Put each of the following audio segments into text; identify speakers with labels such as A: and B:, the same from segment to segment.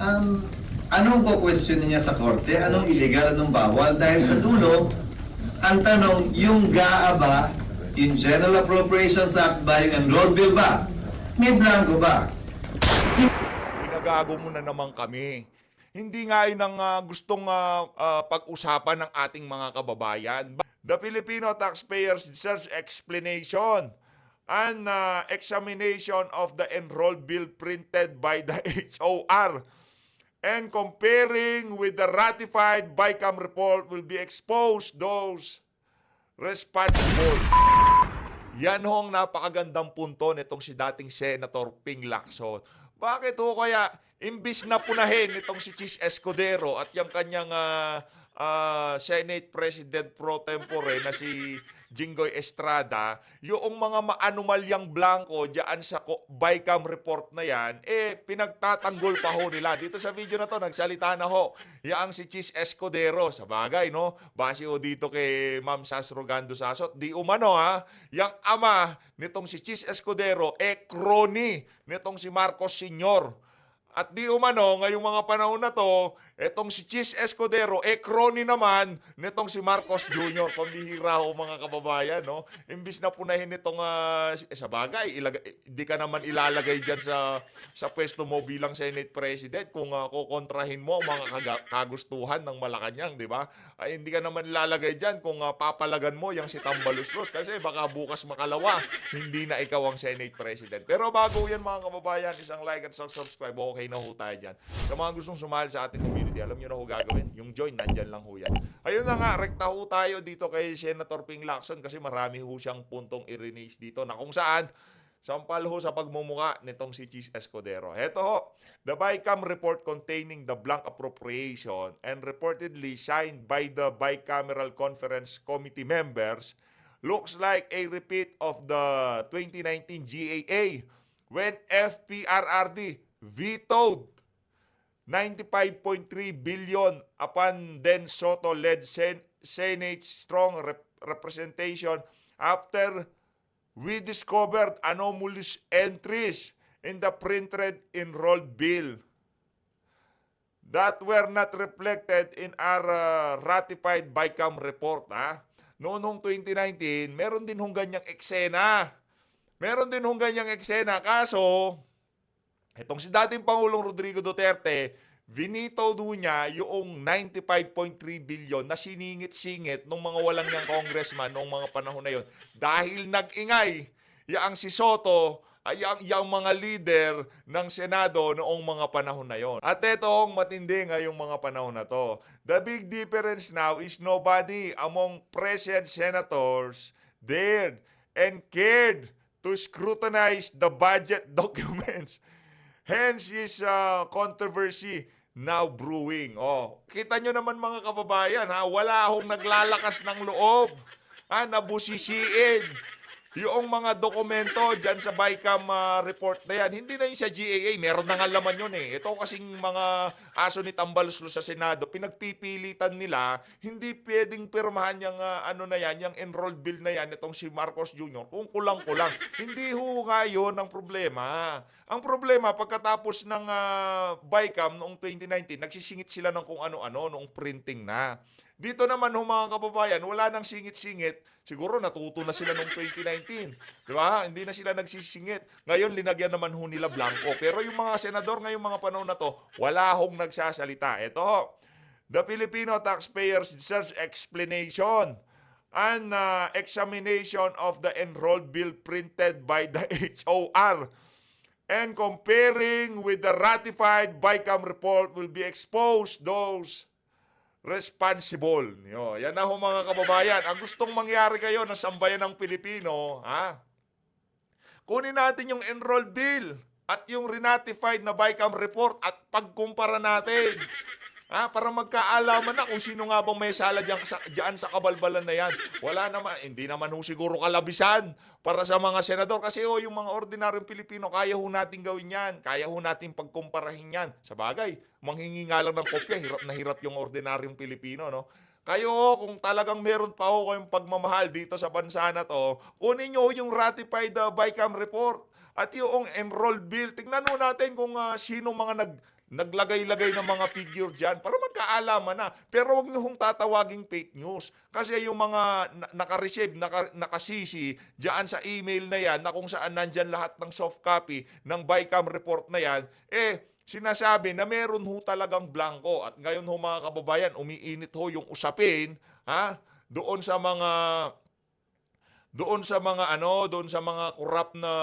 A: Um, anong po-question niya sa korte? Anong illegal, anong bawal? Dahil sa dulo, ang tanong, yung GAA ba, yung General Appropriations Act ba, yung enroll bill ba? May blanco ba?
B: Pinagago mo na naman kami. Hindi nga yun ang gustong pag-usapan ng ating mga kababayan. The Filipino taxpayers deserves explanation and examination of the enrolled bill printed by the HOR and comparing with the ratified BICAM report will be exposed those responsible. Yan ho ang napakagandang punto nitong si dating Senator Ping Lacson. Bakit ho kaya imbis na punahin itong si Chis Escudero at yung kanyang Senate President pro tempore na si Jinggoy Estrada, yung mga maanumalyang blanco diyan sa BICAM report na yan, pinagtatanggol pa ho nila. Dito sa video na to, nagsalita na ho yang si Chis Escudero. Sa bagay, no? Base ho dito kay Ma'am Sas Rogando Sasot, di umano yung ama nitong si Chis Escudero, crony nitong si Marcos Sr. At di umano, ngayong mga panahon na to, etong si Chis Escudero, crony naman nitong si Marcos Jr. Pambihira ho mga kababayan, no? Imbis na punahin nitong, sa bagay, di ka naman ilalagay dyan sa pwesto mo bilang Senate President kung kukontrahin mo ang mga kagustuhan ng Malacanang, di ba? Ay, hindi ka naman ilalagay dyan kung papalagan mo yung si Tambaluslos kasi baka bukas makalawa, hindi na ikaw ang Senate President. Pero bago yan mga kababayan, isang like at isang subscribe, okay na ho tayo dyan. Sa mga gustong sumahal sa ating community, alam nyo na ho gagawin. Yung join, nandyan lang ho yan. Ayun na nga, rekta ho tayo dito kay Senator Ping Lacson kasi marami ho siyang puntong i-release dito na kung saan sampal ho sa pagmumuka nitong si Chis Escudero. Heto ho, the BICAM report containing the blank appropriation and reportedly signed by the Bicameral Conference Committee members looks like a repeat of the 2019 GAA when FPRRD vetoed 95.3 billion upon then Soto-led Senate's strong representation after we discovered anomalous entries in the printed enrolled bill that were not reflected in our ratified BICAM report. Noong 2019, meron din hong ganyang eksena. Kaso, itong si dating Pangulong Rodrigo Duterte, vinito niya yung 95.3 billion na siningit-singit ng mga walang niyang congressman noong mga panahon na yon. Dahil nag-ingay yang si Soto, yung mga leader ng Senado noong mga panahon na yon. At itong matindi ngayong mga panahon na to. The big difference now is nobody among present senators dared and cared to scrutinize the budget documents. Hence is controversy now brewing. Kita nyo naman mga kababayan, wala akong naglalakas ng loob. Nabusisiin yung mga dokumento dyan sa BICAM report na yan. Hindi na yun sa GAA, meron na nga laman yun eh. Ito kasing mga aso ni Tambaluslos sa Senado, pinagpipilitan nila, hindi pwedeng pirmahan yung yung enrolled bill na yan, itong si Marcos Jr., kung kulang-kulang. Hindi ho nga yun ang problema. Ang problema, pagkatapos ng BICAM noong 2019, nagsisingit sila ng kung ano-ano noong printing na. Dito naman mga kababayan, wala nang singit-singit. Siguro natuto na sila noong 2019. Di ba? Hindi na sila nagsisingit. Ngayon, linagyan naman ho nila blanco. Pero yung mga senador ngayong mga panahon na to, wala hong nagsasalita. Ito ho, the Filipino taxpayers deserves explanation and examination of the enrolled bill printed by the HOR and comparing with the ratified BICAM report will be exposed those responsible. Yan na ho mga kababayan. Ang gustong mangyari kayo na sambayan ng Pilipino, kunin natin yung enrolled bill at yung renatified na BICAM report at pagkumpara natin. Para magkaalaman na kung sino nga bang may sala dyan sa kabalbalan na yan. Wala naman, hindi naman ho siguro kalabisan para sa mga senador. Kasi yung mga ordinaryong Pilipino, kaya ho natin gawin yan. Kaya ho natin pagkumparahin yan. Sa bagay, manghingi nga lang ng kopya, hirap na hirap yung ordinaryong Pilipino, no? Kayo, kung talagang meron pa ho kayong pagmamahal dito sa bansa na to, kunin nyo yung ratified BICAM report at yung enrolled bill. Tignan ho natin kung sino mga naglagay-lagay ng mga figure dyan para magkaalaman na. Pero wag niyo hong tatawaging fake news. Kasi yung mga naka-receive, nakasisi dyan sa email na yan, na kung saan nandyan lahat ng soft copy ng BICAM report na yan, sinasabi na meron ho talagang blanco. At ngayon ho mga kababayan, umiinit ho yung usapin, doon sa mga corrupt na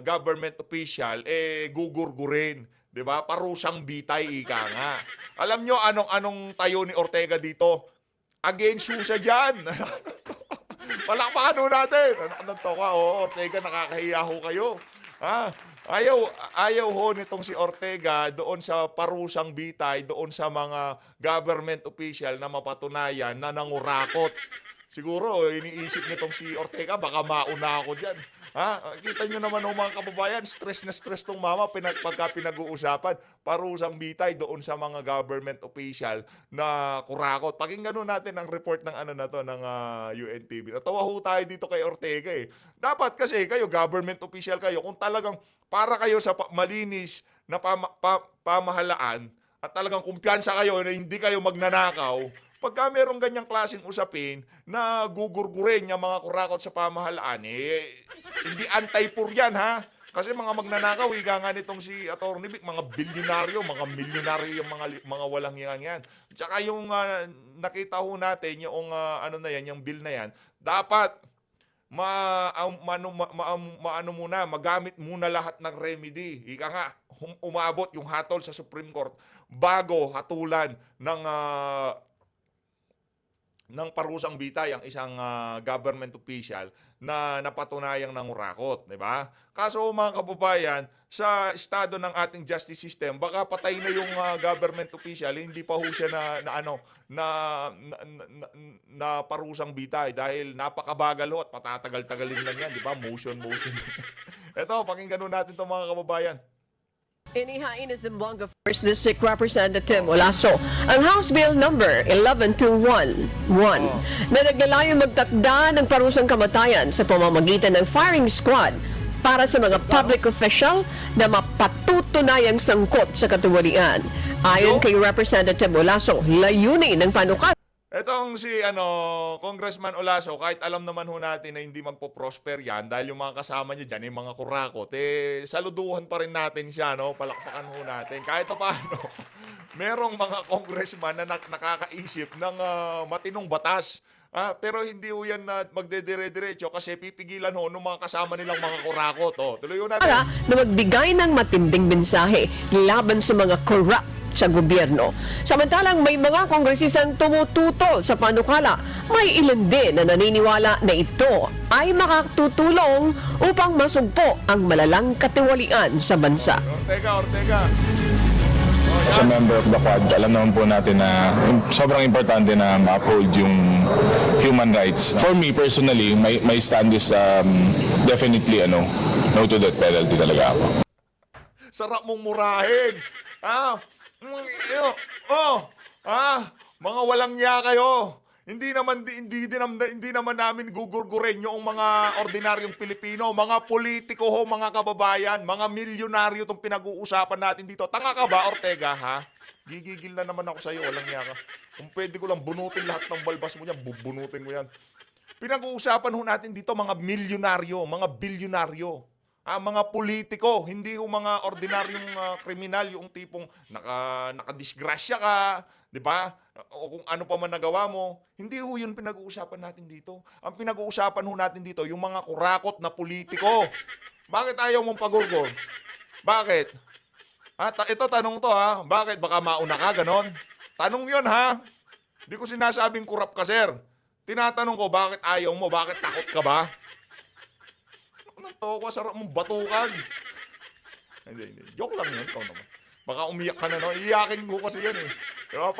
B: government official, gugurgurin. 'Di ba? Parusang bitay, ika nga. Alam nyo anong tayo ni Ortega dito? Against siya dyan. Palakpakan ho natin. Anong toka? Ortega, nakakahiya ho kayo. Ayaw ho nitong si Ortega doon sa parusang bitay, doon sa mga government official na mapatunayan na nangurakot. Siguro, iniisip nitong si Ortega, baka mauna ako dyan. Kita nyo naman mga kababayan, stress na stress tong mama pagka pinag-uusapan. Parusang bitay doon sa mga government official na kurakot. Pakinggan natin ang report ng ng UNTV. Natawa ho tayo dito kay Ortega eh. Dapat kasi kayo, government official kayo, kung talagang para kayo sa malinis na pamahalaan at talagang kumpiyansa kayo na hindi kayo magnanakaw, pagka merong ganyang klaseng usapin na gugurgurin yung mga kurakot sa pamahalaan, hindi anti-poor yan, ha? Kasi mga magnanakaw, ika nga nitong si Atty. Vic, mga bilyonaryo, mga milyonaryo yung mga walang yan. Tsaka yung nakita ho natin, yung yung bill na yan, dapat magamit muna lahat ng remedy. Ika nga, umabot yung hatol sa Supreme Court bago hatulan ng parusang bitay ang isang government official na napatunayang nangurakot, di ba? Kaso mga kababayan, sa estado ng ating justice system, baka patay na yung government official, hindi pa ho siya na parusang bitay dahil napakabagal ho at patatagal-tagalin lang yan, di ba? Motion. Eto, pakinggan natin itong mga kababayan.
C: Inihain ng Zamboanga 1st District Representative Olaso ang House Bill number 11211 na naglalayong magtakda ng parusang kamatayan sa pamamagitan ng firing squad para sa mga public official na mapatutunayang sangkot sa katiwalian. Ayon kay Representative Olaso, layunin ng panukal.
B: Etong si Congressman Olaso, kahit alam naman ho natin na hindi magpo-prosper yan dahil yung mga kasama niya dyan, yung mga kurakot, saluduhan pa rin natin siya, no? Palakpakan ho natin. Kahit paano, merong mga congressman na nakakaisip ng matinong batas. Pero hindi ho yan na magdedire-diretso kasi pipigilan ho ng mga kasama nilang mga kurakot. Tuloy ho natin.
C: Para na magbigay ng matinding mensahe laban sa mga corrupt sa gobyerno. Samantalang may mga kongresistang tumututol sa panukala, may ilan din na naniniwala na ito ay makatutulong upang masugpo ang malalang katiwalian sa bansa.
B: Ortega.
D: As a member of the Quad, alam naman po natin na sobrang importante na ma-uphold yung human rights. For me personally, my stand is definitely no to death penalty talaga ako.
B: Sarap mong murahin. Mga walang niya kayo. Hindi naman namin gugurgurin yung mga ordinaryong Pilipino, mga politiko ho, mga kababayan, mga milyonaryo tong pinag-uusapan natin dito. Tanga ka ba, Ortega, ha? Gigigil na naman ako sa iyo, walang niya ka. Kung pwede ko lang bunutin lahat ng balbas mo yan, bubunutin mo yan. Pinag-uusapan ho natin dito mga milyonaryo, mga bilyonaryo. Mga politiko, hindi yung mga ordinaryong kriminal, yung tipong nakadisgrasya ka, di ba? O kung ano pa man nagawa mo. Hindi ho yun pinag-uusapan natin dito. Ang pinag-uusapan ho natin dito, yung mga kurakot na politiko. Bakit ayaw mong pagurgor? Bakit? Ito tanong to ha. Bakit? Baka mauna ka, ganon? Tanong yun ha. Hindi ko sinasabing kurap ka, sir. Tinatanong ko, bakit ayaw mo? Bakit takot ka ba? Ko, sarap mong batukan. Hindi. Joke lang yun. Ikaw naman. Baka umiyak ka na, no? Iyakin ko kasi yan, eh. Diba?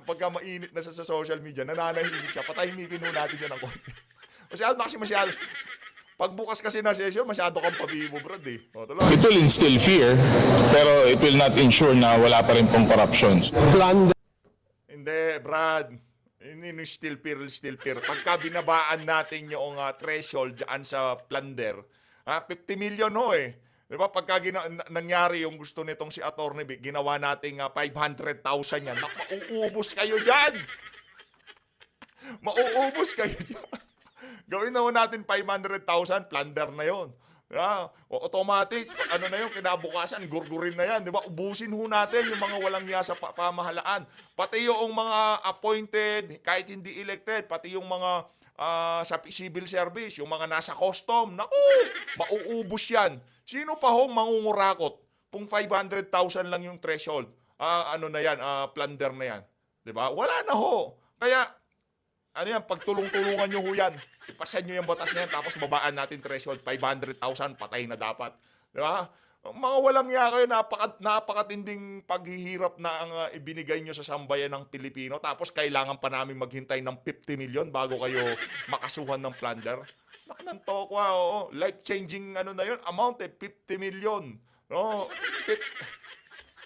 B: Pagka mainit na sa social media, nananahimik siya, patahimikin ho natin siya ng konti. Masyado. Pagbukas kasi na session, masyado kang pabibo, Brad, eh.
D: It will instill fear, pero it will not ensure na wala pa rin pong corruptions.
B: Hindi, Brad. Hindi still peer. Pagka binabaan natin yung threshold dyan sa plunder, 50 million ho eh. Di ba? Pagka nangyari yung gusto nitong si Atty. Vic, ginawa nating 500,000 yan. Mauubos kayo dyan! Mauubos kayo dyan. Gawin na natin 500,000, plunder na yon. Automatic, ano na yun, kinabukasan, gurgurin na yan, di ba? Ubusin ho natin yung mga walang iya sa pamahalaan. Pati yung mga appointed, kahit hindi elected, pati yung mga sa civil service, yung mga nasa custom, naku, mauubos yan. Sino pa hong mangungurakot kung 500,000 lang yung threshold? Ano na yan, plunder na yan. Di ba? Wala na ho. Kaya, ano yan, pagtulong-tulungan nyo ho yan. Ipasan nyo yung batas na yan, tapos babaan natin threshold, 500,000, patay na dapat. Di ba? Mga walang iya kayo, napakatinding paghihirap na ang ibinigay nyo sa sambayan ng Pilipino, tapos kailangan pa namin maghintay ng 50 million bago kayo makasuhan ng plunder. Ng tokwa, oo. Life-changing ano na yun, amount 50 million. No?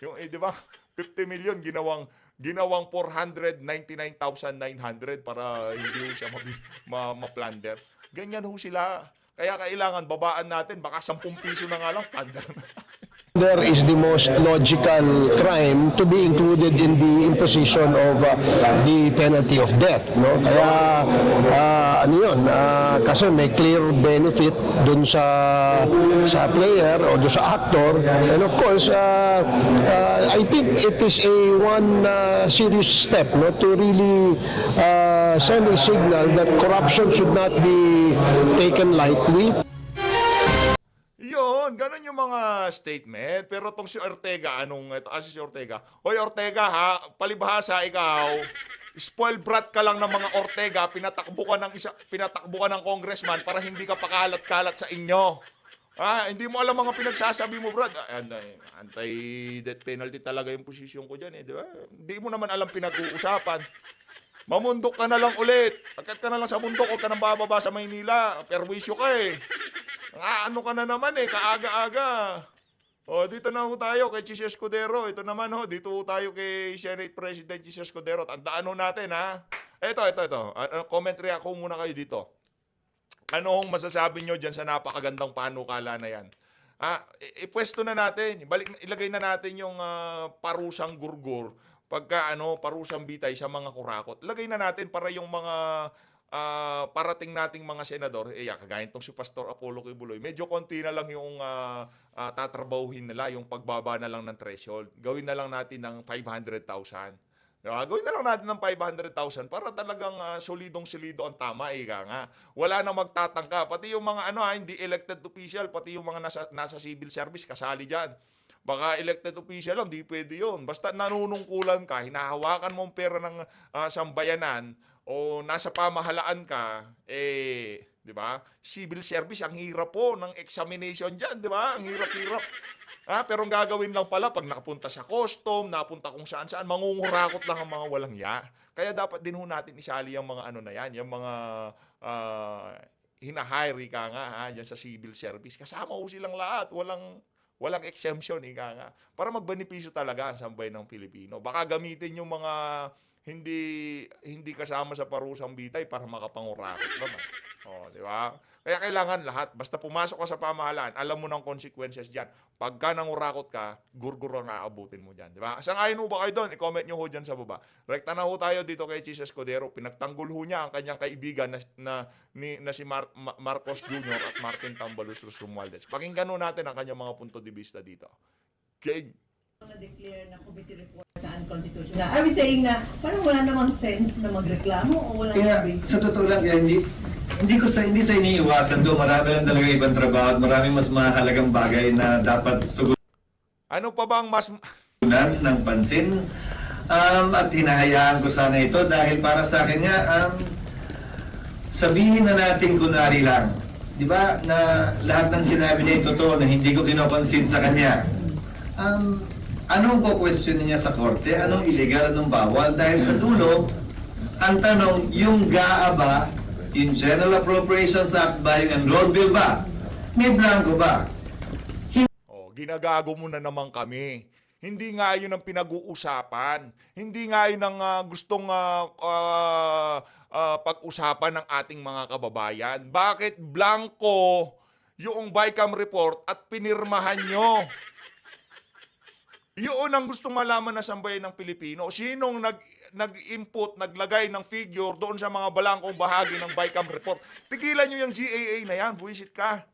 B: Yung, di ba? 50 million ginawang 499,900 para hindi ho siya ma-plunder. Ganyan ho sila. Kaya kailangan babaan natin, baka 10 piso na nga lang, plunder na.
E: There is the most logical crime to be included in the imposition of the penalty of death, no? Kaya ano yun, kasi may clear benefit dun sa player o dun sa actor, and of course I think it is a one serious step, no, to really send a signal that corruption should not be taken lightly.
B: Yun, ganun yung mga statement. Pero tong si Ortega, si Ortega, Hoy Ortega ha, palibhasa ikaw, spoiled brat ka lang ng mga Ortega, pinatakbo ka ng congressman para hindi ka pakalat-kalat sa inyo. Hindi mo alam mga pinagsasabi mo, brad. Anti-death penalty talaga yung posisyon ko dyan, di ba? Hindi mo naman alam pinag-uusapan. Mamundok ka na lang ulit. Pagkat ka na lang sa bundok, huwag ka nang bababa sa Maynila. Perwisyo ka eh. Ano ka na naman eh, kaaga-aga. Dito na ho tayo kay Chis Escudero. Ito naman ho, dito ho tayo kay Senate President Chis Escudero. Tandaan ho natin ha. Ito. Commentary ako muna kayo dito. Ano hong masasabi nyo dyan sa napakagandang panukala na yan? Ipwesto na natin. Ilagay na natin yung parusang gurgur. Pagka parusang bitay sa mga kurakot. Ilagay na natin para yung mga parating nating mga senador, kagaya itong si Pastor Apollo Kibuloy, medyo konti na lang yung tatrabahuhin nila, yung pagbaba na lang ng threshold. Gawin na lang natin ng 500,000. Diba? Gawin na lang natin ng 500,000 para talagang solidong-solido ang tama, nga. Wala na magtatangka. Pati yung mga hindi elected official, pati yung mga nasa civil service, kasali dyan. Baka elected official lang, di pwede yun. Basta nanunungkulan ka, hinahawakan mo ang pera ng sambayanan, o nasa pamahalaan ka, di ba? Civil service, ang hirap po ng examination dyan, di ba? Ang hirap-hirap. Pero ang gagawin lang pala, pag nakapunta sa custom, napunta kung saan-saan, mangungurakot lang ang mga walang ya. Kaya dapat din ho natin isali yung mga na yan, yung mga hinahire ka nga, dyan sa civil service. Kasama ho silang lahat, walang exemption, nga. Para magbenepisyo talaga ang sambayan ng Pilipino. Baka gamitin yung mga hindi kasama sa parusang bitay para makapangurakot naman. Di ba? Kaya kailangan lahat, basta pumasok ka sa pamahalaan, alam mo ng consequences diyan. Pagka nangurakot ka, gurgur ang aabutin mo diyan, di ba? Sang-ayon ho ba kayo doon? I-comment niyo ho diyan sa baba. Rekta na ho tayo dito kay Chis Escudero. Pinagtanggol ho niya ang kanyang kaibigan na si Marcos Jr. at Martin Tambalus Romualdez. Pakinggan ho natin ang kanyang mga punto de vista dito. Okay.
F: Na-declare na committee report na unconstitutional. Are we saying na parang wala namang sense na magreklamo o wala
A: Kaya
F: namang
A: sa totoo lang, hindi sa iniiwasan do. Marami lang talaga ibang trabaho at maraming mas mahalagang bagay na dapat tugunan
B: Ano pa bang mas
A: ng pansin. At hinahayaan ko sana ito dahil para sa akin nga, sabihin na natin kunwari lang. Di ba na lahat ng sinabi niya totoo na hindi ko kinoconsider sa kanya. Anong ko-questionin niya sa korte? Anong illegal, anong bawal? Dahil sa dulo, ang tanong, yung GAA ba, yung General Appropriations Act ba, yung Enroll Bill ba, may blanco ba?
B: Ginagago mo na naman kami. Hindi nga yun ang pinag-uusapan. Hindi nga yun ang gustong pag-usapan ng ating mga kababayan. Bakit blanco yung BICAM report at pinirmahan nyo. Yun ang gustong malaman na sambayan ng Pilipino. Sinong nag-input, naglagay ng figure doon sa mga balangkong bahagi ng BICAM report? Tigilan nyo yung GAA na yan, buwisit ka.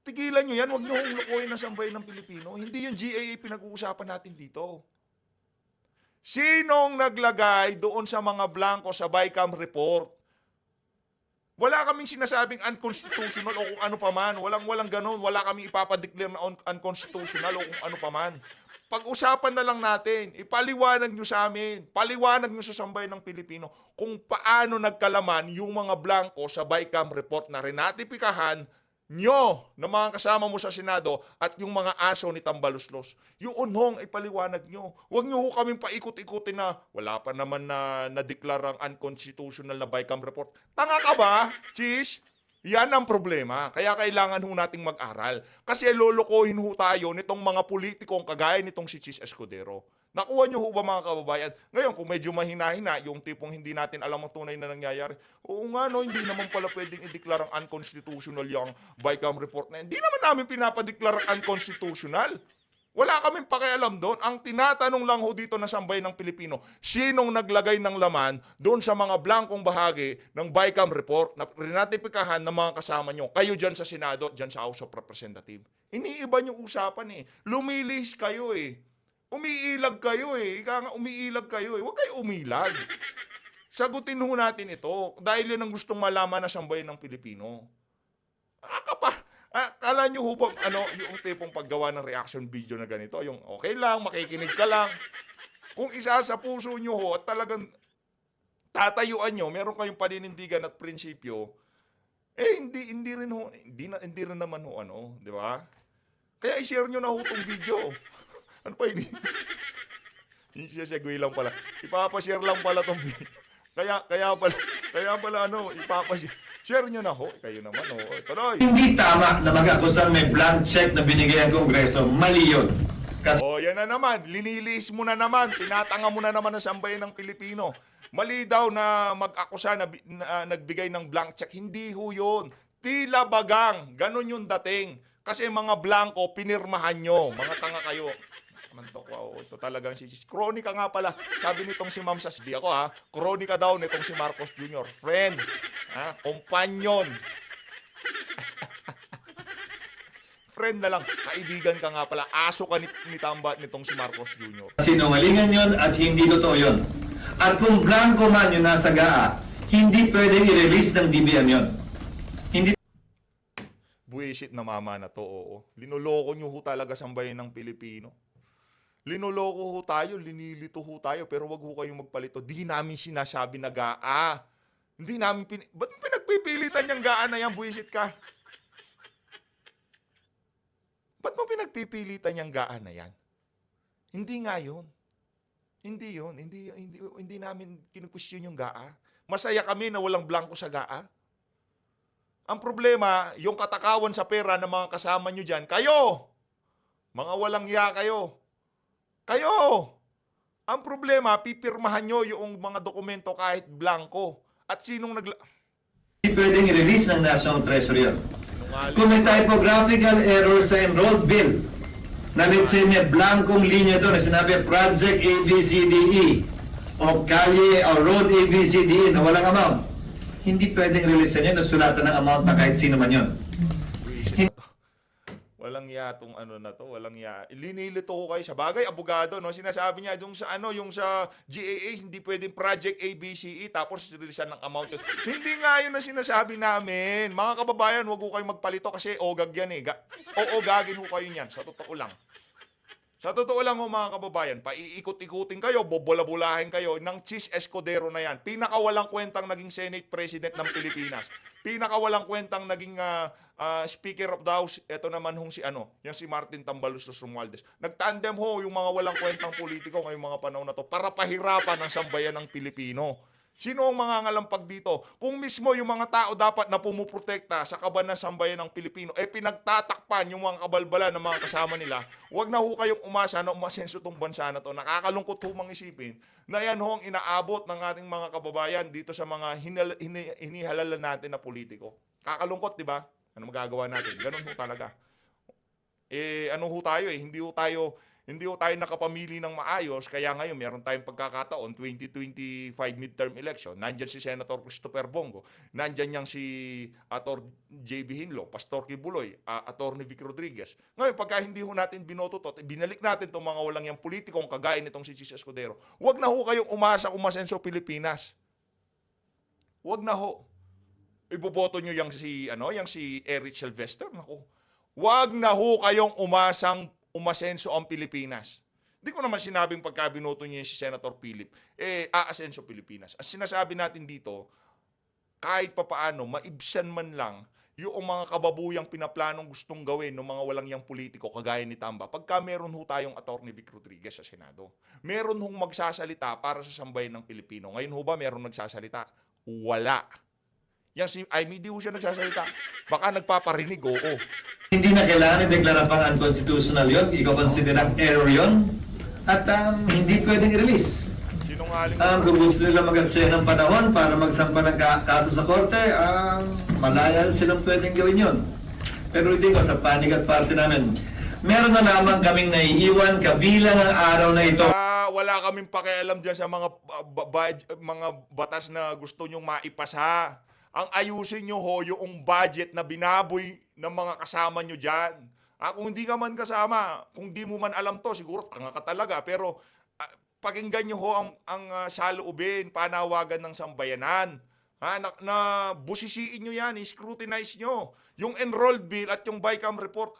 B: Tigilan nyo yan, huwag nyo hong lukuhin na sambayan ng Pilipino. Hindi yung GAA pinag-uusapan natin dito. Sinong naglagay doon sa mga blanco sa BICAM report? Wala kaming sinasabing unconstitutional o kung ano pa man. Walang ganun. Wala kaming ipapadeclare na unconstitutional o kung ano pa man. Pag-usapan na lang natin. Ipaliwanag nyo sa amin. Paliwanag nyo sa sambayan ng Pilipino kung paano nagkalaman yung mga blanco sa BICAM report na rinatipikahan nyo na mga kasama mo sa Senado at yung mga aso ni Tambaluslos. Yung unhong ipaliwanag nyo. Huwag nyo ho kaming paikot-ikutin na wala pa naman na nadeklarang unconstitutional na BICAM report. Tanga ka ba, Chis? Yan ang problema. Kaya kailangan ho nating mag-aral. Kasi lolokohin ho tayo nitong mga politikong kagaya nitong si Chis Escudero. Nakuha nyo ho ba mga kababayan? Ngayon, kung medyo mahina-hina, yung tipong hindi natin alam ang tunay na nangyayari, oo nga no, hindi naman pala pwedeng ideklarang unconstitutional yung BICAM report na yan. Hindi naman namin pinapadeklarang unconstitutional. Wala kaming pakialam doon. Ang tinatanong lang ho dito na sambayan ng Pilipino, sinong naglagay ng laman doon sa mga blankong bahagi ng BICAM report na rinatipikahan ng mga kasama nyo, kayo dyan sa Senado, dyan sa House of Representatives. Iniiba yung usapan eh. Lumilihis kayo eh. Umiilag kayo eh. Ika nga umiilag kayo eh. Huwag kayo umilag. Sagutin ho natin ito dahil yan ang gustong malaman na sambayan ng Pilipino. Kala nyo ho ba, yung tipong paggawa ng reaction video na ganito, yung okay lang, makikinig ka lang. Kung isa sa puso nyo ho at talagang tatayuan nyo, meron kayong paninindigan at prinsipyo, hindi rin naman ho, di ba? Kaya i-share nyo na ho itong video. Ano pa yun? Hindi siya segue lang pala. Ipapashare lang pala itong video. Kaya pala ipapashare. Share nyo na ho. Kayo naman ho. Tuloy.
A: Hindi tama na mag-akusan may blank check na binigay ang Kongreso. Mali yun. Kasi
B: Yan na naman. Linilis mo na naman. Tinatanga mo na naman ang sambayan ng Pilipino. Mali daw na mag-akusa na nagbigay ng blank check. Hindi ho yun. Tila bagang. Ganon yung dating. Kasi mga blanco, pinirmahan nyo. Mga tanga kayo. Mantok, wow, ito talagang si Kronika nga pala. Sabi nitong si Ma'am Sas, di ako ha. Kronika daw nitong si Marcos Jr. Friend. Kompanyon. Friend na lang. Kaibigan ka nga pala. Aso ka ni Tamba nitong si Marcos Jr.
A: sinungalingan yun at hindi totoo yun. At kung blanco man yung nasa GAA, hindi pwedeng i-release ng DBM yun. Hindi
B: Buwisit na mama na to, oo. Linuloko nyo ho talaga sambayan ng Pilipino. Linuloko ho tayo, linilito ho tayo, pero wag ho kayong magpalito. Di namin sinasabi na GAA. Hindi namin ba't mo pinagpipilitan yung GAA na yan, buwisit ka? Ba't mo pinagpipilitan yung GAA na yan? Hindi nga yun. Hindi yun. Hindi namin kinukwestiyon yung GAA. Masaya kami na walang blanco sa GAA. Ang problema, yung katakawan sa pera ng mga kasama nyo dyan, kayo! Mga walang iya kayo. Kayo! Ang problema, pipirmahan nyo yung mga dokumento kahit blanco. At sinong
A: pwedeng i-release ng National Treasury yun. Kung may typographical error sa enrolled bill, na let's say may blankong linya doon na sinabi Project ABCDE o Kalye o Road ABCDE na walang amount, hindi pwedeng release yun at sulatan ng amount na kahit sino man yun.
B: Walang ya tong na to, walang ya. Linilito ko kayo sa bagay, abogado, no? Sinasabi niya yung sa GAA, hindi pwedeng Project ABCE tapos releasean ng amount yun. Hindi nga yun ang sinasabi namin. Mga kababayan, wag ko kayo magpalito kasi ogag yan eh. Ogagin ho kayo niyan, sa totoo lang. Sa totoo lang ho mga kababayan, paiikot-ikutin kayo, bobola-bulahin kayo ng Chis Escudero na yan. Pinakawalang kwentang naging Senate President ng Pilipinas. Pinakawalang kwentang naging Speaker of the House. Ito naman hong yung si Martin Tambaluslos Romualdez. Nagtandem ho yung mga walang kwentang politiko ngayong mga panahon na to para pahirapan ang sambayan ng Pilipino. Sino ang mangangalampag dito? Kung mismo yung mga tao dapat na pumuprotekta sa kaban ng sambayan ng Pilipino, pinagtatakpan yung mga kabalbala ng mga kasama nila, wag na ho kayong umasa na umasenso tong bansa na to. Nakakalungkot ho mang isipin na yan ho ang inaabot ng ating mga kababayan dito sa mga hinihalalan natin na politiko. Kakalungkot, di ba? Ano magagawa natin? Ganun ho talaga. Ano ho tayo hindi ho tayo nakapamili ng maayos, kaya ngayon meron tayong pagkakataon, 2025 midterm election, nandyan si Senator Christopher Bongo, nandyan yang si Atty. J.B. Hinlo, Pastor Kibuloy, Atty. Vic Rodriguez. Ngayon, pagka hindi ho natin binoto to, binalik natin itong mga walang yung politikong kagaya nitong si Chis Escudero. Huwag na ho kayong umasa kung masenso Pilipinas. Huwag na ho. Iboboto nyo yung si Eric Sylvester. Naku. Huwag na ho kayong umasenso ang Pilipinas. Hindi ko naman sinabing pagka binoto niya si Senator Philip, aasenso Pilipinas. Ang sinasabi natin dito, kahit papaano, maibsan man lang yung mga kababuyang pinaplanong gustong gawin ng mga walang yang politiko, kagaya ni Tamba, pagka meron ho tayong Atty. Vic Rodriguez sa Senado, meron hong magsasalita para sa sambayan ng Pilipino. Ngayon ho ba meron nagsasalita? Wala. Yan si Amy, di ho siya nagsasalita. Baka nagpaparinig, oo.
A: Hindi na kailangan i-deklara pang unconstitutional yun, iko-consider error yun, at hindi pwedeng i-release.
B: Sinungaling.
A: Kung gusto nila mag-aksaya ng panahon para magsampa ng kaso sa korte, malaya silang pwedeng gawin yun. Pero hindi ko sa panig at parte namin. Meron na lamang kaming naiiwan kabilang ang araw na ito.
B: Wala kaming pakialam dyan sa mga batas na gusto nyong maipasa. Ang ayusin nyo ho yung budget na binaboy ng mga kasama nyo dyan. Kung hindi ka man kasama, kung di mo man alam to, siguro tanga ka talaga. Pero pakinggan nyo ho ang saloobin, panawagan ng sambayanan. Na busisiin nyo yan, scrutinize nyo. Yung enrolled bill at yung BICAM report,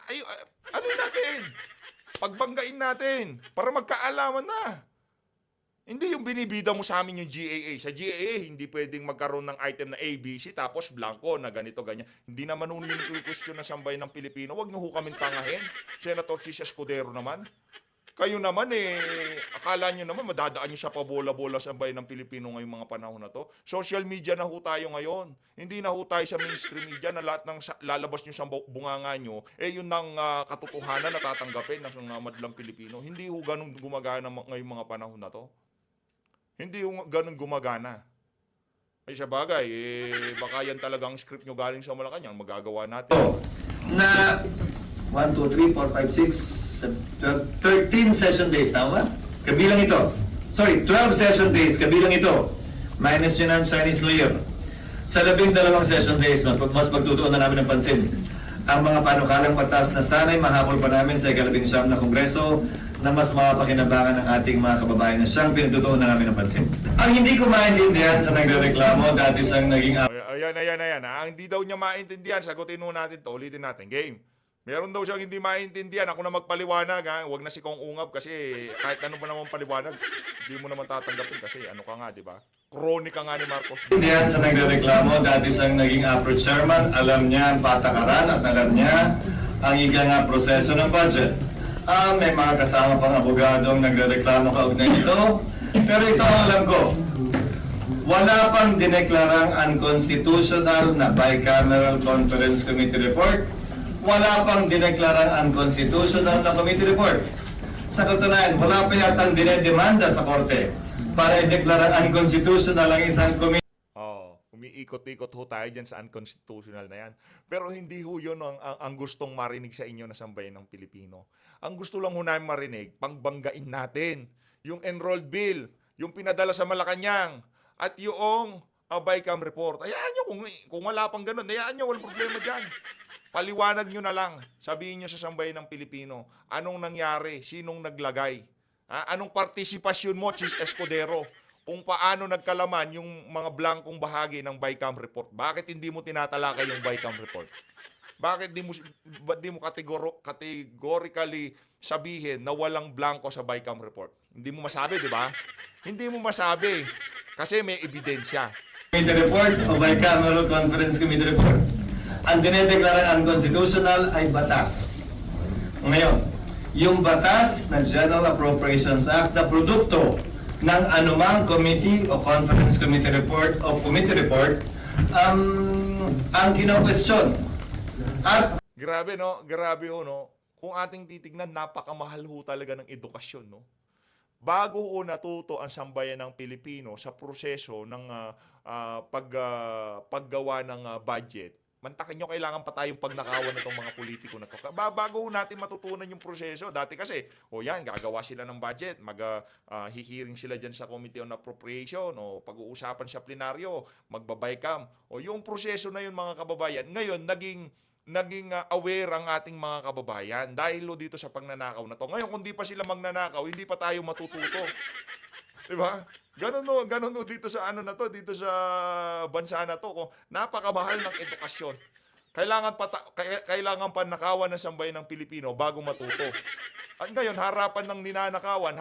B: ano natin? Pagbanggain natin para magkaalaman na. Hindi yung binibida mo sa amin yung GAA. Sa GAA, hindi pwedeng magkaroon ng item na ABC tapos blanco na ganito, ganyan. Hindi naman nun yung question na sambayan ng Pilipino. Huwag nyo ho kaming tangahin. Senator Chis Escudero naman. Kayo naman akala nyo naman madadaan nyo sa pabola-bola sambayan ng Pilipino ngayong mga panahon na to. Social media na ho tayo ngayon. Hindi na ho tayo sa mainstream media na lahat ng lalabas nyo sa bunganga nyo, yun ng katotohanan na tatanggapin ng madlang Pilipino. Hindi ho ganun gumagana ngayong mga panahon na to. Hindi yung ganun gumagana. Sa bagay, baka yan talagang script nyo galing sa Malacanang, magagawa natin.
A: Na 1, 2, 3, 4, 5, 6, 13 session days, tama ba? Kabilang ito. Sorry, 12 session days, kabilang ito. Minus yun ang Chinese New Year. Sa 12 session days, mas pagtutuon na namin ng pansin ang mga panukalang batas na sana'y mahabol pa namin sa ika-19 na Kongreso na mas mapakinabangan ng ating mga kababayan na siyang pinagtutuon na namin ng pansin. Ang hindi ko maintindihan sa nagrereklamo, dati siyang naging...
B: Ayan. Ang hindi daw niya maintindihan, sagutin mo natin to, ulitin natin. Game. Meron daw siyang hindi maintindihan. Ako na magpaliwanag, ha? Huwag na si Kong Ungab kasi kahit ano pa naman paliwanag, hindi mo naman tatanggapin kasi ano ka nga, di ba? Kronika nga ni Marcos.
A: Maintindihan sa nagrereklamo, dati siyang naging APRO chairman, alam niya ang patakaran at alam niya ang ika nga proseso ng budget. May mga kasama pang abogadong nagrereklamo kaugnay nito, pero ito ang alam ko. Wala pang dineklarang unconstitutional na Bicameral Conference Committee report. Wala pang dineklarang unconstitutional na committee report. Sa katunayan, wala pa yatang dinedemanda sa korte para ideklarang unconstitutional ang isang committee.
B: Umiikot-ikot ho tayo dyan sa unconstitutional na yan. Pero hindi ho yun ang gustong marinig sa inyo na sambayan ng Pilipino. Ang gusto lang ho namin marinig, pangbanggain natin yung enrolled bill, yung pinadala sa Malacanang, at yung BICAM report. Hayaan nyo, kung wala pang ganun, hayaan nyo, walang problema dyan. Paliwanag nyo na lang, sabihin nyo sa sambayan ng Pilipino, anong nangyari, sinong naglagay, anong partisipasyon mo, Chis Escudero, kung paano nagkalaman yung mga blankong bahagi ng BICAM report. Bakit hindi mo tinatalakay yung BICAM report? Bakit di mo categorically sabihin na walang blanko sa BICAM report? Hindi mo masabi, di ba? Hindi mo masabi kasi may ebidensya.
A: Committee report o Bicameral Conference Committee report. Ang dinedeklarang unconstitutional ay batas. Ngayon, yung batas na General Appropriations Act na produkto ng anumang committee o conference committee report o committee report ang kino-question. At
B: Grabe no, grabe ho no. Kung ating titignan, napakamahal ho talaga ng edukasyon no. Bago ho natuto ang sambayan ng Pilipino sa proseso ng paggawa ng budget, mantakin nyo, kailangan pa tayong pagnakawan ng mga politiko na to. Bago ho natin matutunan yung proseso. Dati kasi, yan, gagawa sila ng budget, hihiring sila dyan sa Committee on Appropriation, o pag-uusapan sa plenaryo, magbabaycam. Yung proseso na yun, mga kababayan, ngayon, naging aware ang ating mga kababayan dahil dito sa pagnanakaw na to. Ngayon, kung di pa sila magnanakaw, hindi pa tayo matututo. Diba? Ganun dito sa dito sa bansa na to. Kung napakamahal ng edukasyon. Kailangan pa nakawan ng sambayan ng Pilipino bago matuto. At ngayon, harapan ng ninanakawan,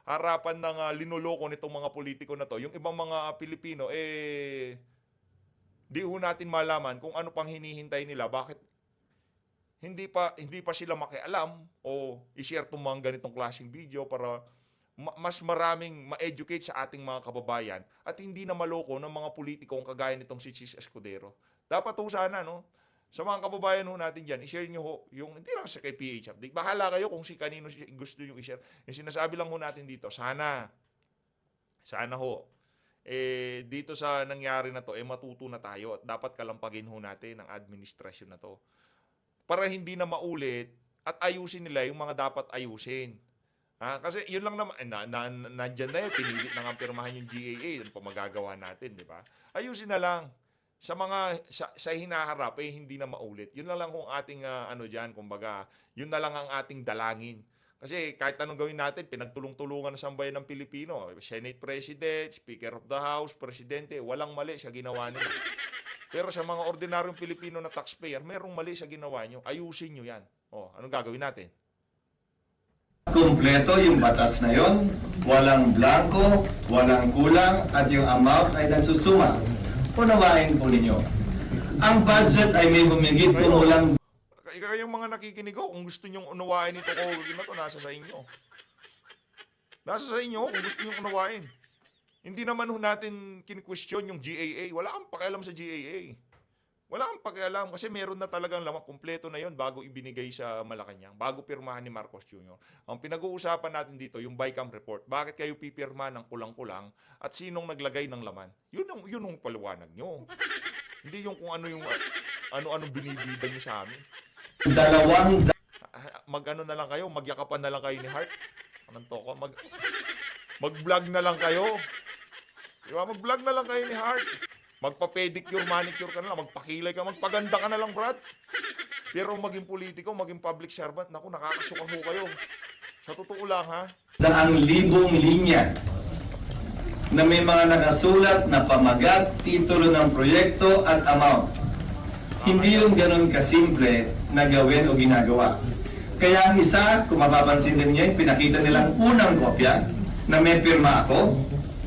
B: harapan ng linuloko nitong mga politiko na to, yung ibang mga Pilipino, di ho natin malaman kung ano pang hinihintay nila, bakit hindi pa sila makialam o i-share itong mga ganitong klaseng video para mas maraming ma-educate sa ating mga kababayan at hindi na maloko ng mga politikong kagaya nitong si Chis Escudero. Dapat ho sana, no? Sa mga kababayan ho natin dyan, i-share nyo ho yung, hindi lang sa kay PH Update. Bahala kayo kung si kanino gusto nyo i-share. Yung sinasabi lang ho natin dito, sana ho, dito sa nangyari na to, matuto na tayo at dapat kalampagin ho natin ang administrasyon na to. Para hindi na maulit at ayusin nila yung mga dapat ayusin. Kasi yun lang naman, nandyan na yun, pinilit na nga pirmahan yung GAA, ano pa magagawa natin, di ba? Ayusin na lang. Sa hinaharap, hindi na maulit. Yun na lang kung ating, kumbaga, yun na lang ang ating dalangin. Kasi kahit anong gawin natin, pinagtulong-tulungan sa sambayan ng Pilipino. Senate President, Speaker of the House, Presidente, walang mali sa ginawa nila. Pero sa mga ordinaryong Pilipino na taxpayer, merong mali sa ginawa nyo. Ayusin nyo yan. Anong gagawin natin?
A: kumpleto yung batas na yon, walang blanco, walang kulang, at yung amount ay nagsusuma. Unawain po ninyo. Ang budget ay may humigit kumulang.
B: Kayong mga nakikinig ko, kung gusto nyong unawain ito ko na to, nasa sa inyo. Nasa sa inyo kung gusto nyong unawain. Hindi naman natin kini-question yung GAA. Wala kang pakialam sa GAA. Wala kang pakialam kasi meron na talagang lamang, kumpleto na yon bago ibinigay sa Malacanang, bago pirmahan ni Marcos Jr. Ang pinag-uusapan natin dito, yung BICAM report. Bakit kayo pipirma ng kulang-kulang at sinong naglagay ng laman? Yun ang paliwanag nyo. Hindi yung kung ano yung ano binibida nyo sa amin. Mag-ano na lang kayo, magyakapan na lang kayo ni Hart. Anong toko? Mag-vlog na lang kayo. Diba? Mag-vlog na lang kayo ni Hart. Magpa-pedicure, manicure ka na lang, magpakilay ka, magpaganda ka na lang, Brad. Pero maging politiko, maging public servant, naku, nakakasuka ho kayo. Sa totoo lang, ha?
A: Daang libong linya na may mga nakasulat na pamagat, titulo ng proyekto at amount. Hindi yun ganun kasimple na gawin o ginagawa. Kaya ang isa, kung mapapansin din niyo, pinakita nilang unang kopya na may pirma ako.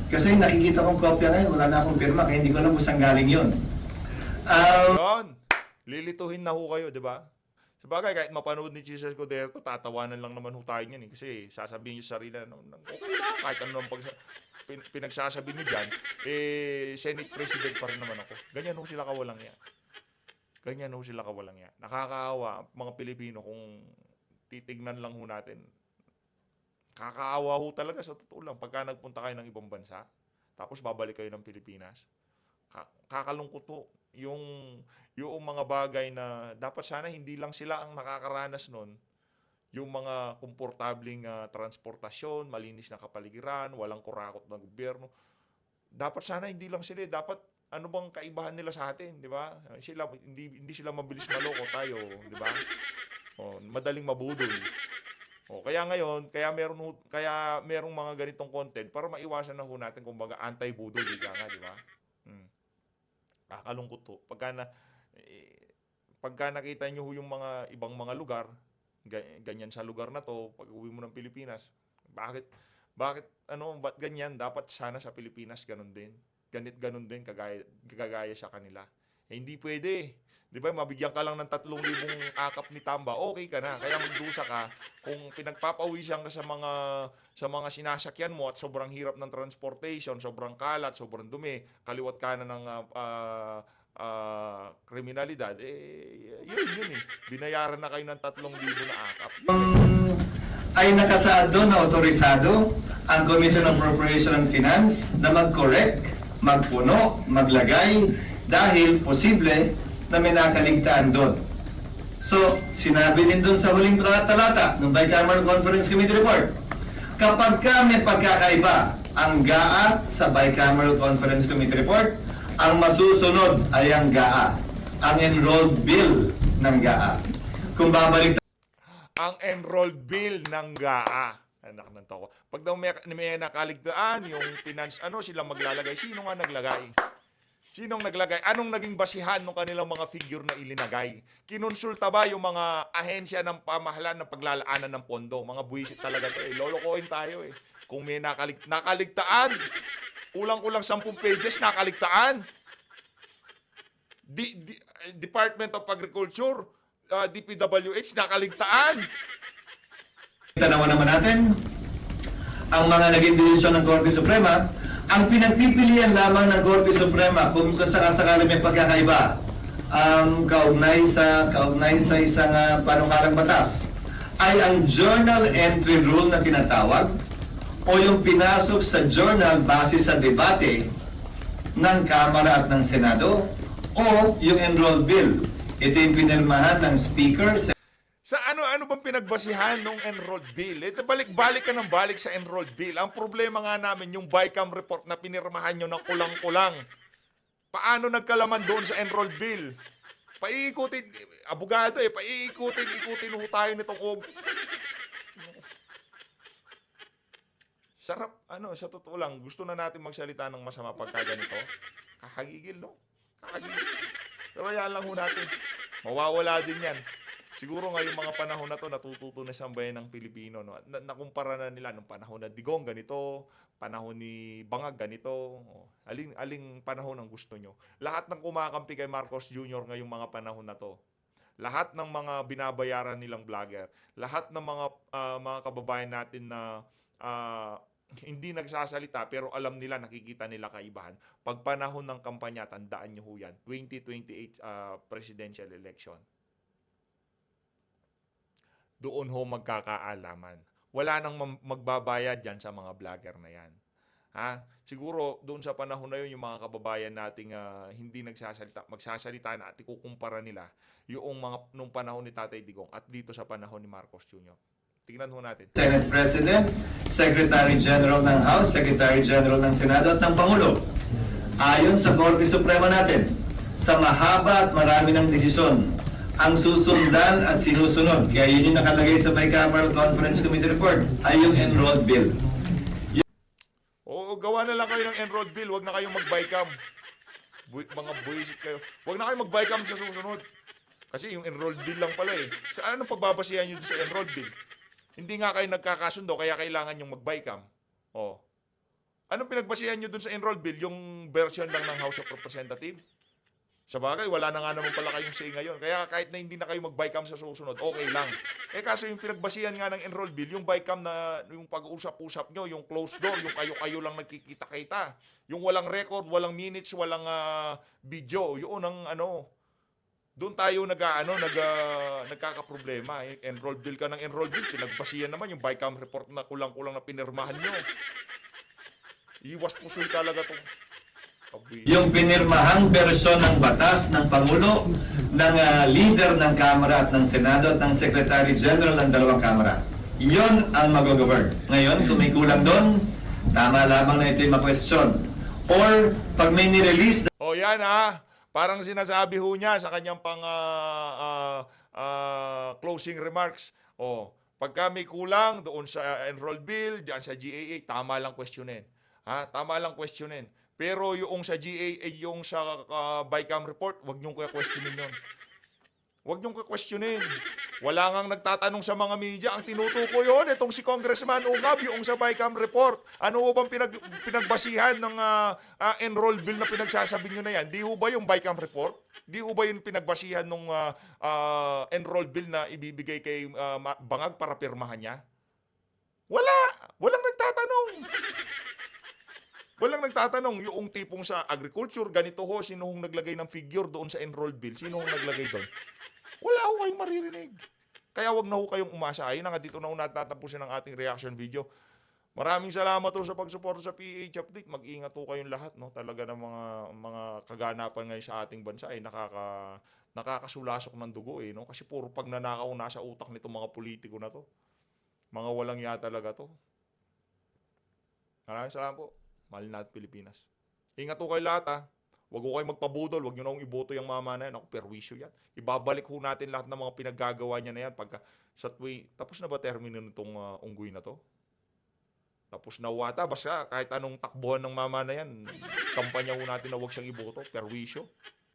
A: Kasi nakikita kong kopya ngayon, wala na akong pirma, kaya hindi ko alam kung saan galing yun.
B: Yun. Lilituhin na ho kayo, di ba? Sabagay, kahit mapanood ni Jesus Escudero, tatawanan lang naman ho tayo niyan. Kasi sasabihin niyo sa sarili na, okay lang, kahit ano ang pinagsasabi niyo dyan, Senate President pa rin naman ako. Ganyan ho sila kawalang yan. Ganyan ho sila kawalang yan. Nakakaawa mga Pilipino kung titignan lang ho natin. Kakaawa ho talaga sa totoo lang pagka nagpunta kayo ng ibang bansa tapos babalik kayo ng Pilipinas. Kakalungkot ho yung mga bagay na dapat sana hindi lang sila ang nakakaranas nun. Yung mga komportabling transportasyon, malinis na kapaligiran, walang kurakot na gobyerno. Dapat sana hindi lang sila. Dapat ano bang kaibahan nila sa atin, di ba? Hindi sila mabilis maloko, tayo, di ba? Madaling mabudol. Kaya ngayon, kaya merong mga ganitong content para maiwasan na ho natin kumbaga anti-budol, di ba? Kakalungkot ho. Pagka nakita nyo yung mga ibang mga lugar, ganyan sa lugar na to, pag uwi mo ng Pilipinas, ba't ganyan? Dapat sana sa Pilipinas ganun din. Ganun din kagaya sa kanila. hindi pwede. Di ba, mabigyan ka lang ng 3,000 akap ni Tamba, okay ka na. Kaya magdusa ka kung pinagpapawisan ka sa mga sinasakyan mo at sobrang hirap ng transportation, sobrang kalat, sobrang dumi, kaliwat kanan ng kriminalidad, yun eh. Binayaran na kayo ng 3,000 na akap.
A: Ay nakasaad doon na otorisado ang Committee on Appropriation and Finance na mag-correct, magpuno, maglagay dahil posible na may nakaligtaan doon. So, sinabi din doon sa huling talata ng Bicameral Conference Committee Report, kapag ka may pagkakaiba ang GAA sa Bicameral Conference Committee Report, ang masusunod ay ang GAA, ang enrolled bill ng GAA. Kung babalik
B: Ang enrolled bill ng GAA. Anak ng toko. Pag daw may nakaligtaan, yung finance, sila maglalagay? Sino nga naglagay? Sinong naglagay? Anong naging basihan ng kanilang mga figure na ilinagay? Kinonsulta ba yung mga ahensya ng pamahalaan ng paglalaanan ng pondo? Mga buwisit talaga to eh. Lolokohin tayo eh. Kung may nakaligtaan, kulang-kulang 10 pages, nakaligtaan. Department of Agriculture, DPWH, nakaligtaan.
A: tanawan naman natin ang mga naging desisyon ng Korte Suprema, ang pinagpipilian lamang ng Korte Suprema kung sakasakali may pagkakaiba ang kaugnay sa isang panukalang batas ay ang journal entry rule na tinatawag o yung pinasok sa journal base sa debate ng Kamara at ng Senado o yung enrolled bill. Ito yung pinirmahan ng Speaker.
B: Sa ano bang pinagbasihan ng enrolled bill? Balik ka ng balik sa enrolled bill. Ang problema nga namin, yung BICAM report na pinirmahan nyo ng kulang-kulang. Paano nagkalaman doon sa enrolled bill? Paiikutin, abogado paiikutin ho tayo nitong Sarap, sa totoo lang, gusto na natin magsalita ng masama pagka ganito. Kakagigil, no? Kakagigil. Pero yan lang ho natin. Mawawala din yan. Siguro ngayong mga panahon na to natututo na sa bayan ng Pilipino, no. Nakumpara na nila nung panahon na Digong ganito, panahon ni Bangag ganito. Aling panahon ang gusto nyo. Lahat ng kumakampi kay Marcos Jr. ngayong mga panahon na to. Lahat ng mga binabayaran nilang vlogger, lahat ng mga kababayan natin na hindi nagsasalita pero alam nila, nakikita nila kaibahan. Pag panahon ng kampanya, tandaan nyo ho yan, 2028 presidential election. Doon ho magkakaalaman. Wala nang magbabayad dyan sa mga vlogger na yan. Siguro doon sa panahon na yun, yung mga kababayan nating hindi magsasalita na at ikukumpara nila yung nung panahon ni Tatay Digong at dito sa panahon ni Marcos Jr. Tingnan ho natin.
A: Senate President, Secretary General ng House, Secretary General ng Senado at ng Pangulo. Ayon sa Korte Suprema natin, sa mahaba at marami ng desisyon, ang susundan at sinusunod, kaya yun yung nakalagay sa Bicameral Conference Committee Report, ay yung enrolled bill.
B: Oo, gawa na lang kayo ng enrolled bill, wag na kayong mag-BICAM. Mga buwisit kayo. Wag na kayong mag-BICAM sa susunod. Kasi yung enrolled bill lang pala eh. So, anong pagbabasihan nyo sa enrolled bill? Hindi nga kayo nagkakasundo, kaya kailangan yung mag-BICAM. Anong pinagbasihan nyo dun sa enrolled bill? Yung version lang ng House of Representatives? Sa bagay, wala na nga naman pala kayong say ngayon. Kaya kahit na hindi na kayo mag-BICAM sa susunod, okay lang. Kaso yung pinagbasihan nga ng enrolled bill, yung BICAM na yung pag-uusap-usap nyo, yung closed door, yung kayo-kayo lang nagkikita-kita. Yung walang record, walang minutes, walang video, yun ang doon tayo nagkakaproblema. Enrolled bill ka ng enrolled bill, pinagbasihan naman yung BICAM report na kulang-kulang na pinirmahan nyo. Iwas pusoy talaga to.
A: Yung pinirmahang bersyon ng batas ng Pangulo, ng leader ng Kamara at ng Senado at ng Secretary General ng dalawang Kamara. Iyon ang mag-govern. Ngayon, kung may kulang doon, tama lamang na ito yung ma-question. Or, pag may nirelease
B: Yan parang sinasabi ho niya sa kanyang closing remarks. Pagka may kulang doon sa enrolled bill, diyan sa GAA, tama lang questionin. Tama lang questionin. Pero yung sa GAA, yung sa BICAM report, wag niyong questionin yun. Huwag niyong questionin. Wala ngang nagtatanong sa mga media. Ang tinutukoy yun, itong si Congressman Ungab, yung sa BICAM report. Ano ho bang pinagbasihan ng enroll bill na pinagsasabi nyo na yan? Di ho ba yung BICAM report? Di ho ba yung pinagbasihan ng enroll bill na ibibigay kay Bangag para pirmahan niya? Wala! Walang nagtatanong. Walang nagtatanong. Yung tipong sa agriculture, ganito ho, sino hong naglagay ng figure doon sa enroll bill? Sino hong naglagay doon? Wala ho kayong maririnig. Kaya wag na ho kayong umasa. Ayun na nga, dito na ho natatapusin ang ating reaction video. Maraming salamat ho sa pagsuporta sa PH Update. Mag-ingat ho kayong lahat. No? Talaga ng mga kaganapan ngayon sa ating bansa ay nakakasulasok ng dugo. No? Kasi puro pagnanakaw nasa utak nitong mga politiko na to. Mga walang ya talaga to. Maraming salamat po. Mahal natin Pilipinas. Ingat ho kayo lahat ha. Huwag ho kayo magpabudol. Huwag nyo na akong iboto yung mama na yan. Ako, perwisyo yan. Ibabalik ho natin lahat ng mga pinaggagawa niya na yan. Pagka, tapos na ba termino nitong unggoy na to? Tapos na wata. Basta kahit anong takbuhan ng mama na yan, kampanya ho natin na huwag siyang iboto. Perwisyo.